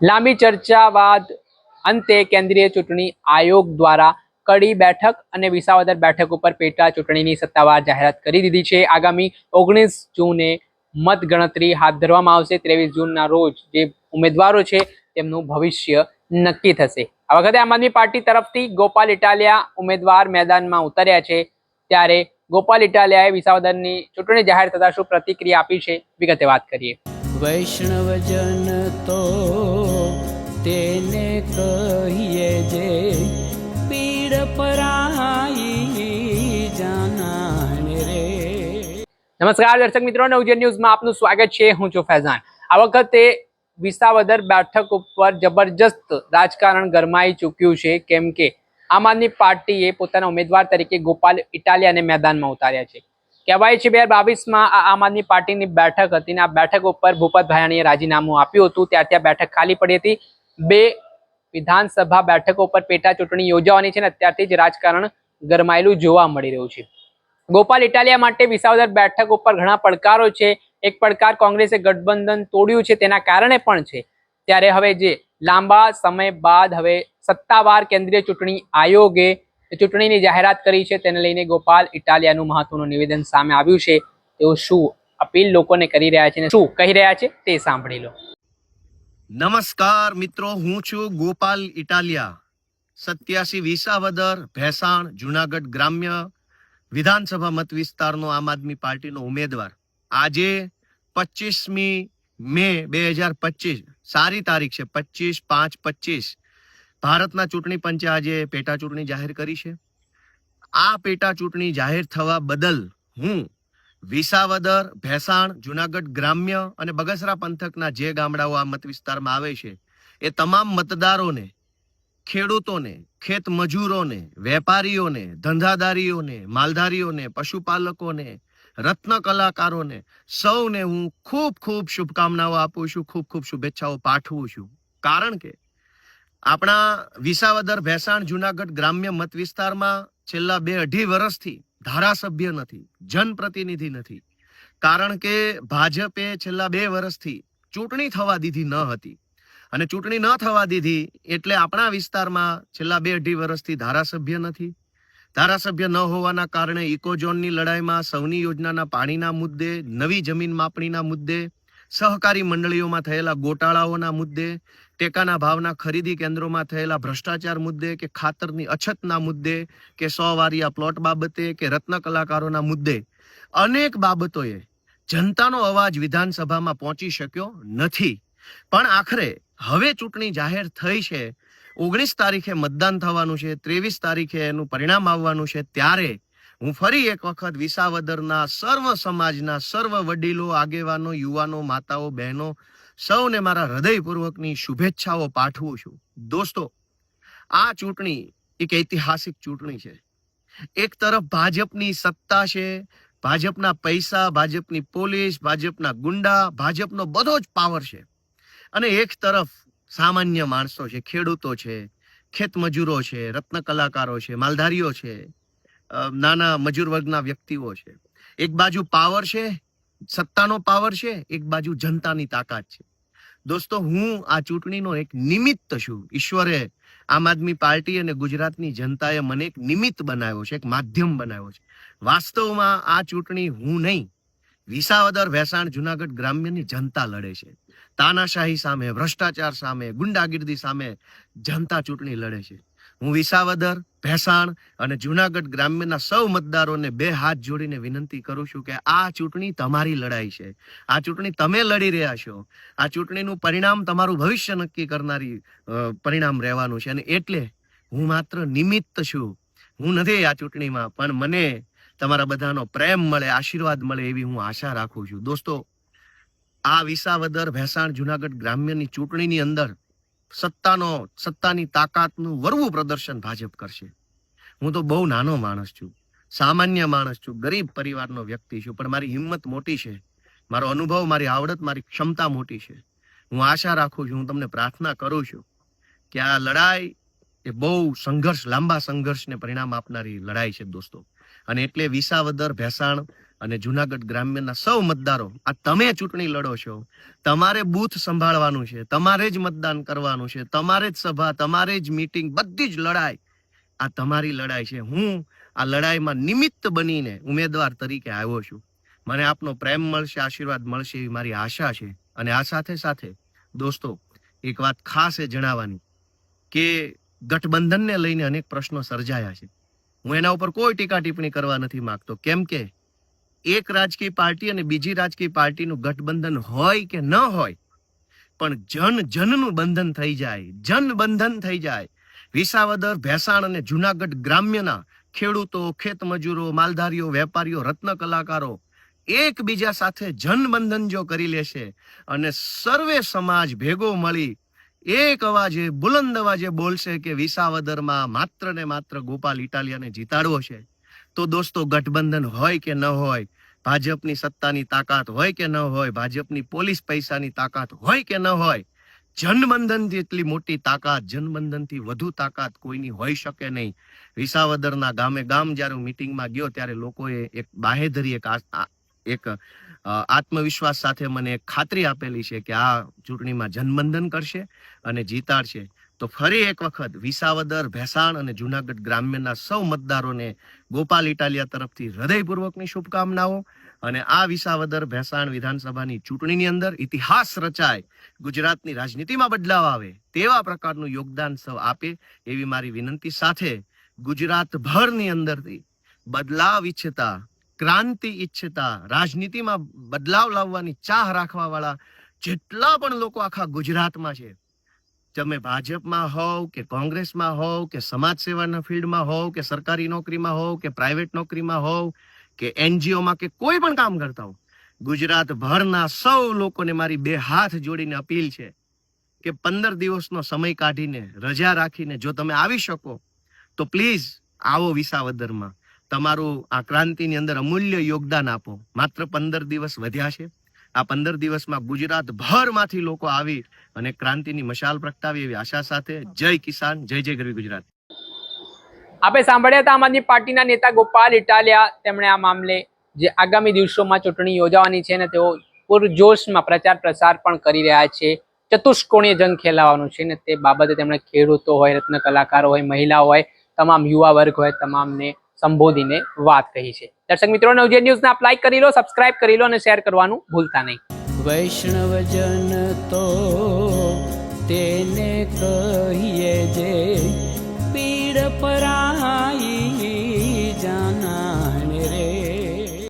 લાંબી ચર્ચા બાદ અંતે કેન્દ્રીય ચૂંટણી આયોગ દ્વારા કડી બેઠક અને વિસાવદર બેઠક ઉપર પેટા ચૂંટણીની સત્તાવાર જાહેરાત કરી દીધી છે. આગામી 19 જૂને મતગણતરી હાથ ધરવામાં આવશે. 23 જૂનના રોજ જે ઉમેદવારો છે તેમનું ભવિષ્ય નક્કી થશે. આ વખતે આમ આદમી પાર્ટી તરફથી ગોપાલ ઇટાલિયા ઉમેદવાર મેદાનમાં ઉતર્યા છે. ત્યારે ગોપાલ ઇટાલિયાએ વિસાવદરની ચૂંટણી જાહેર થતા શું પ્રતિક્રિયા આપી છે, વિગતે વાત કરીએ. વૈષ્ણવજન તો તેને કહીએ જે પીડ પરાઈ જાનાને રે. નમસ્કાર દર્શક મિત્રો, નવજીવન ન્યૂઝમાં આપનું સ્વાગત છે. હું છું ફૈઝાન. આ વખતે વિસાવદર બેઠક ઉપર જબરજસ્ત રાજકારણ ગરમાઈ ચૂક્યું છે, કેમ કે આમ આદમી પાર્ટીએ પોતાના ઉમેદવાર તરીકે ગોપાલ ઇટાલિયાને મેદાનમાં ઉતાર્યા છે. કહેવાય છે 2022માં આ આમ આદમી પાર્ટીની બેઠક હતી ને આ બેઠક ઉપર ભૂપત ભાયાણીએ રાજીનામું આપ્યું હતું. ત્યારથી આ બેઠક ખાલી પડી હતી. 2 વિધાનસભા બેઠકો પર પેટા ચૂંટણી યોજાવાની છે ને અત્યારથી જ રાજકારણ ગરમાયેલું જોવા મળી રહ્યું છે. ગોપાલ ઇટાલિયા માટે વિસાવદર બેઠક ઉપર ઘણા પડકારો છે. એક પડકાર કોંગ્રેસે ગઠબંધન તોડ્યું છે તેના કારણે પણ છે. ત્યારે હવે જે લાંબા સમય બાદ હવે સત્તાવાર કેન્દ્રીય ચૂંટણી આયોગે ચૂંટણીની જાહેરાત કરી છે, તેને લઈને ગોપાલ ઇટાલિયાનું મહત્વનું નિવેદન સામે આવ્યું છે. તેઓ શું અપીલ લોકોને કરી રહ્યા છે અને શું કહી રહ્યા છે તે સાંભળી લો. નમસ્કાર મિત્રો, હું છું ગોપાલ ઇટાલિયા, 87 વિસાવદર ભેસાણ જુનાગઢ ગ્રામ્ય વિધાનસભા મત વિસ્તારનો આમ આદમી પાર્ટીનો ઉમેદવાર. આજે 25મી મે 2025 સારી તારીખ છે. 25/5/25 ભારતના ચૂંટણી પંચે આજે પેટા ચૂંટણી જાહેર કરી છે. આ પેટા ચૂંટણી જાહેર થવા બદલ હું વિસાવદર ભેસાણ જુનાગઢ ગ્રામ્ય અને બગસરા પંથકના જે ગામડાઓ આ મત વિસ્તારમાં આવે છે એ તમામ મતદારોને, ખેડૂતોને, ખેત મજૂરોને, વેપારીઓને, ધંધાદારીઓને, માલધારીઓને, પશુપાલકોને, રત્ન કલાકારોને સૌને હું ખૂબ ખૂબ શુભકામનાઓ આપું છું, ખૂબ ખૂબ શુભેચ્છાઓ પાઠવું છું. કારણ કે આપણા વિસાવદર ભેસાણ જુનાગઢ ગ્રામ્ય મત વિસ્તારમાં છેલ્લા 2-2.5 વર્ષથી ધારાસભ્ય નથી, જનપ્રતિનિધિ નથી. કારણ કે ભાજપે છેલ્લા 2 વર્ષથી ચૂંટણી થવા દીધી ન હતી અને ચૂંટણી ન થવા દીધી એટલે આપણા વિસ્તારમાં છેલ્લા 2-2.5 વર્ષથી ધારાસભ્ય નથી. ધારાસભ્ય ન હોવાના કારણે ઇકોઝોનની લડાઈમાં સૌની યોજનાના પાણીના મુદ્દે, નવી જમીન માપણીના મુદ્દે, સહકારી મંડળીઓમાં થયેલા ગોટાળાઓના મુદ્દે, ટેકાના ભાવના ખરીદી કેન્દ્રોમાં થયેલા ભ્રષ્ટાચાર મુદ્દે કે ખાતરની અછતના મુદ્દે કે 100 વારિયા પ્લોટ બાબતે કે રત્ન કલાકારોના મુદ્દે અનેક બાબતોએ જનતાનો અવાજ વિધાનસભામાં પહોંચી શક્યો નથી. પણ આખરે હવે ચૂંટણી જાહેર થઈ છે, 19 તારીખે મતદાન થવાનું છે, 23 તારીખે એનું પરિણામ આવવાનું છે. ત્યારે હું ફરી એક વખત વિસાવદરના સર્વ સમાજના સર્વ વડીલો, આગેવાનો, યુવાનો, માતાઓ, બહેનો સૌને મારા હૃદયપૂર્વકની શુભેચ્છાઓ પાઠવું છું. દોસ્તો, આ ચૂંટણી એક ઐતિહાસિક ચૂંટણી છે. એક તરફ ભાજપની સત્તા છે, ભાજપના પૈસા, ભાજપની પોલીસ, ભાજપના ગુંડા, ભાજપનો બધો જ પાવર છે. અને એક તરફ સામાન્ય માણસો છે, ખેડૂતો છે, ખેત મજૂરો છે, રત્ન કલાકારો છે, માલધારીઓ છે, નાના મજૂર વર્ગના વ્યક્તિઓ છે. એક બાજુ પાવર છે, સત્તાનો પાવર છે, એક બાજુ જનતાની તાકાત છે. દોસ્તો, હું આ ચૂંટણીનો એક નિમિત્ત છું. ઈશ્વરે, આમ આદમી પાર્ટી અને ગુજરાતની જનતાએ મને એક નિમિત્ત બનાવ્યો છે, એક માધ્યમ બનાવ્યો છે. વાસ્તવમાં આ ચૂંટણી હું નહીં, વિસાવદર ભેસાણ જુનાગઢ ગ્રામ્યની જનતા લડે છે. તાનાશાહી સામે, ભ્રષ્ટાચાર સામે, ગુંડાગીર્દી સામે જનતા ચૂંટણી લડે છે. હું વિસાવદર ભેસાણ અને જુનાગઢ ગ્રામ્યના સૌ મતદારોને 2 હાથ જોડીને વિનંતી કરું છું કે આ ચૂંટણી તમારી લડાઈ છે. આ ચૂંટણી તમે લડી રહ્યા છો. આ ચૂંટણીનું પરિણામ તમારું ભવિષ્ય નક્કી કરનારી પરિણામ રહેવાનું છે. અને એટલે હું માત્ર નિમિત્ત છું, હું નથી આ ચૂંટણીમાં, પણ મને તમારા બધાનો પ્રેમ મળે, આશીર્વાદ મળે એવી હું આશા રાખું છું. દોસ્તો, આ વિસાવદર ભેસાણ જુનાગઢ ગ્રામ્યની ચૂંટણીની અંદર સત્તાની તાકાતનું વરવું પ્રદર્શન ભાજપ કરશે. હું તો બહુ નાનો માણસ છું, સામાન્ય માણસ છું, ગરીબ પરિવારનો વ્યક્તિ છું, પણ મારી હિંમત મોટી છે, મારો અનુભવ, મારી આવડત, મારી ક્ષમતા મોટી છે. હું આશા રાખું છું, હું તમને પ્રાર્થના કરું છું કે આ લડાઈ એ બહુ સંઘર્ષ, લાંબા સંઘર્ષને પરિણામ આપનારી લડાઈ છે દોસ્તો. અને એટલે વિસાવદર ભેસાણ અને જુનાગઢ ગ્રામ્યના સૌ મતદારો, આ તમે ચૂંટણી લડો છો, તમારે બૂથ સંભાળવાનું છે, તમારે જ મતદાન કરવાનું છે, તમારે જ સભા, તમારે જ મીટિંગ, બધી જ લડાઈ આ તમારી લડાઈ છે. હું આ લડાઈમાં નિમિત્ત બનીને ઉમેદવાર તરીકે આવ્યો છું. મને આપનો પ્રેમ મળશે, આશીર્વાદ મળશે એવી મારી આશા છે. અને આ સાથે સાથે દોસ્તો, એક વાત ખાસ એ જણાવવાની કે ગઠબંધનને લઈને અનેક પ્રશ્નો સર્જાયા છે. હું એના ઉપર કોઈ ટીકા ટિપ્પણી કરવા નથી માંગતો, કેમ કે એક રાજકીય પાર્ટી અને બીજી રાજકીય પાર્ટીનું ગઠબંધન હોય કે ન હોય, પણ જનનું બંધન થઈ જાય, જનબંધન થઈ જાય. વિસાવદર, ભેસાણ અને જુનાગઢ ગ્રામ્યના ખેડૂતો, ખેતમજૂરો, માલધારીઓ, વેપારીઓ, રત્ન કલાકારો એકબીજા સાથે જનબંધન જો કરી લેશે અને સર્વે સમાજ ભેગો મળી એક અવાજે, બુલંદ અવાજે બોલશે કે વિસાવદરમાં માત્ર ને માત્ર ગોપાલ ઇટાલિયાને જીતાડવો છે, તો દોસ્તો ગઠબંધન હોય કે ન હોય, ભાજપની સત્તાની તાકાત હોય કે ન હોય, ભાજપની પોલીસ પૈસાની તાકાત હોય કે ન હોય, જનબંધનથી એટલી મોટી તાકાત, જનબંધનથી વધુ તાકાત કોઈની હોઈ શકે નહીં. વિસાવદરના ગામે ગામ જ્યારે હું મિટિંગમાં ગયો ત્યારે લોકોએ એક બાહેધરી, એક આત્મવિશ્વાસ સાથે મને એક ખાતરી આપેલી છે કે આ ચૂંટણીમાં જનબંધન કરશે અને જીતાડશે. તો ફરી એક વખત વિસાવદર, ભેસાણ અને જુનાગઢ ગ્રામ્યના સૌ મતદારોને ગોપાલ ઇટાલિયા તરફથી હૃદયપૂર્વકની શુભકામનાઓ. અને આ વિસાવદર, ભેસાણ વિધાનસભાની ચૂંટણીની અંદર ઇતિહાસ રચાય, ગુજરાતની રાજનીતિમાં બદલાવ આવે તેવા પ્રકારનું યોગદાન સૌ આપે એવી મારી વિનંતી સાથે ગુજરાતભરની અંદરથી બદલાવ ઈચ્છતા, ક્રાંતિ ઈચ્છતા, રાજનીતિમાં બદલાવ લાવવાની ચાહ રાખવા વાળા જેટલા પણ લોકો આખા ગુજરાતમાં છે, તમે ભાજપમાં હોવ કે કોંગ્રેસમાં હોવ કે સમાજ સેવાના ફિલ્ડમાં હોવ કે સરકારી નોકરીમાં હોવ કે પ્રાઇવેટ નોકરીમાં હોવ કે એનજીઓમાં કે કોઈ પણ કામ કરતા હો, ગુજરાતભરના સૌ લોકોને મારી બે હાથ જોડીને અપીલ છે કે 15 દિવસનો સમય કાઢીને, રજા રાખીને જો તમે આવી શકો તો પ્લીઝ આવો વિસાવદરમાં, તમારું આ ક્રાંતિની અંદર અમૂલ્ય યોગદાન આપો. માત્ર 15 દિવસ વધ્યા છે. આ 15 દિવસમાં ગુજરાતભરમાંથી લોકો આવી અને ક્રાંતિની મશાલ પ્રગટાવી એવી આશા સાથે જય કિસાન, જય જય ગરવી ગુજરાત. આપણે સાંભળ્યા હતા આમ આદમી પાર્ટીના નેતા ગોપાલ ઇટાલિયા. તેમણે આ મામલે જે આગામી દિવસોમાં ચૂંટણી યોજાવાની છે ને તેઓ પૂરજોશમાં પ્રચાર પ્રસાર પણ કરી રહ્યા છે. ચતુષ્કોણીય જંગ ખેલાવાનું છે ને તે બાબતે તેમણે ખેડૂતો હોય, રત્ન કલાકારો હોય, મહિલાઓ હોય, તમામ યુવા વર્ગ હોય, તમામને સંબોધીને વાત કહી છે. દર્શક મિત્રો, નવજીવન ન્યૂઝને આપ લાઈક કરી લો, સબસ્ક્રાઇબ કરી લો અને શેર કરવાનું ભૂલતા નહીં. વૈષ્ણવજન તો તેને કહીએ જે પીડ પરાય.